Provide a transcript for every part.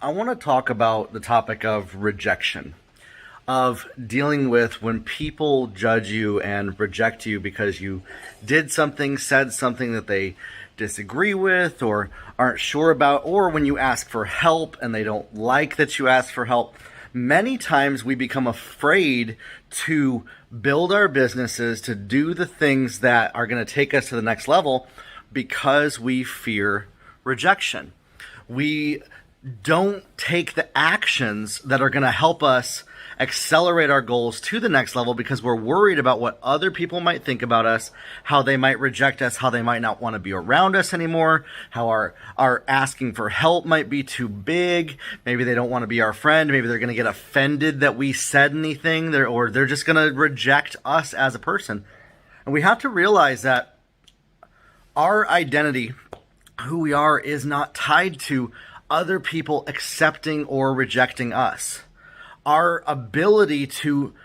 I want to talk about the topic of rejection, of dealing with when people judge you and reject you because you did something, said something that they disagree with or aren't sure about, or when you ask for help and they don't like that you ask for help. Many times we become afraid to build our businesses, to do the things that are going to take us to the next level because we fear rejection. We don't take the actions that are going to help us accelerate our goals to the next level because we're worried about what other people might think about us, how they might reject us, how they might not want to be around us anymore, how our asking for help might be too big. Maybe they don't want to be our friend. Maybe they're going to get offended that we said anything, or they're just going to reject us as a person. And we have to realize that our identity, who we are, is not tied to other people accepting or rejecting us. Our ability to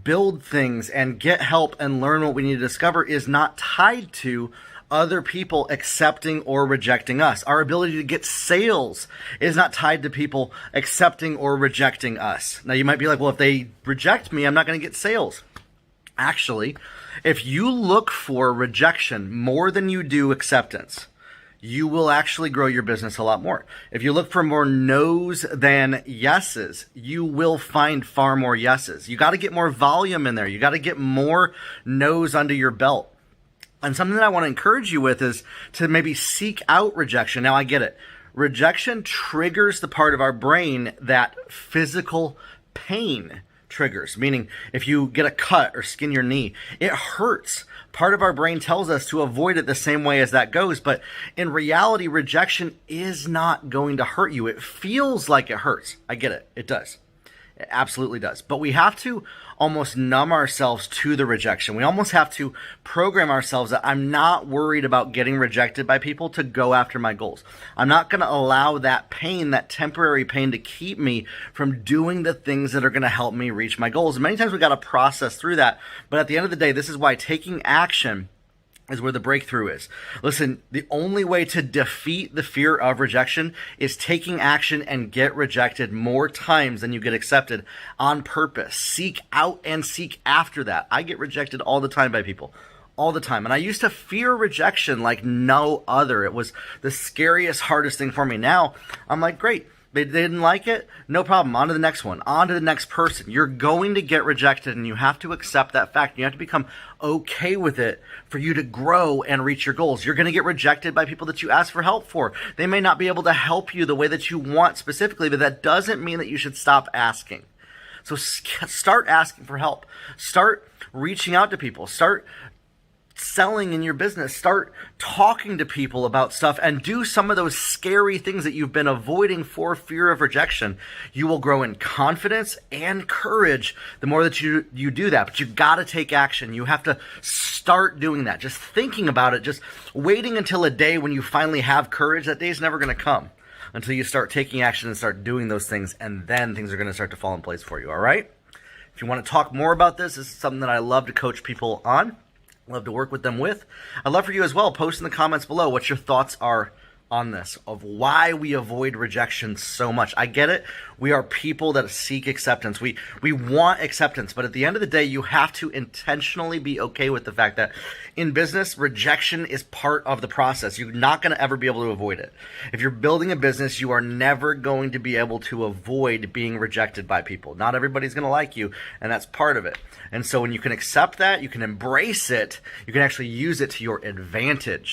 build things and get help and learn what we need to discover is not tied to other people accepting or rejecting us. Our ability to get sales is not tied to people accepting or rejecting us. Now you might be like, well, if they reject me, I'm not going to get sales. Actually, if you look for rejection more than you do acceptance, you will actually grow your business a lot more. If you look for more no's than yeses, you will find far more yeses. You got to get more volume in there. You got to get more no's under your belt. And something that I want to encourage you with is to maybe seek out rejection. Now, I get it. Rejection triggers the part of our brain that physical pain triggers, meaning if you get a cut or skin your knee, it hurts. Part of our brain tells us to avoid it the same way as that goes, but in reality, rejection is not going to hurt you. It feels like it hurts. I get it. It does. It absolutely does. But we have to almost numb ourselves to the rejection. We almost have to program ourselves that I'm not worried about getting rejected by people to go after my goals. I'm not going to allow that pain, that temporary pain, to keep me from doing the things that are going to help me reach my goals. And many times we got to process through that. But at the end of the day, this is why taking action is where the breakthrough is. Listen, the only way to defeat the fear of rejection is taking action and get rejected more times than you get accepted on purpose. Seek out and seek after that. I get rejected all the time by people. All the time. And I used to fear rejection like no other. It was the scariest, hardest thing for me. Now, I'm like, great. They didn't like it? No problem. On to the next one. On to the next person. You're going to get rejected, and you have to accept that fact. You have to become okay with it for you to grow and reach your goals. You're going to get rejected by people that you ask for help for. They may not be able to help you the way that you want specifically, but that doesn't mean that you should stop asking. So start asking for help. Start reaching out to people. Start selling in your business. Start talking to people about stuff and do some of those scary things that you've been avoiding for fear of rejection. You will grow in confidence and courage the more that you do that. But you've got to take action. You have to start doing that. Just thinking about it, just waiting until a day when you finally have courage, that day is never going to come until you start taking action and start doing those things, and then things are going to start to fall in place for you, all right? If you want to talk more about this is something that I love to coach people on. Love to work with them with. I'd love for you as well. Post in the comments below what your thoughts are on this, of why we avoid rejection so much. I get it. We are people that seek acceptance. We want acceptance, but at the end of the day, you have to intentionally be okay with the fact that in business, rejection is part of the process. You're not going to ever be able to avoid it. If you're building a business, you are never going to be able to avoid being rejected by people. Not everybody's going to like you, and that's part of it. And so when you can accept that, you can embrace it, you can actually use it to your advantage.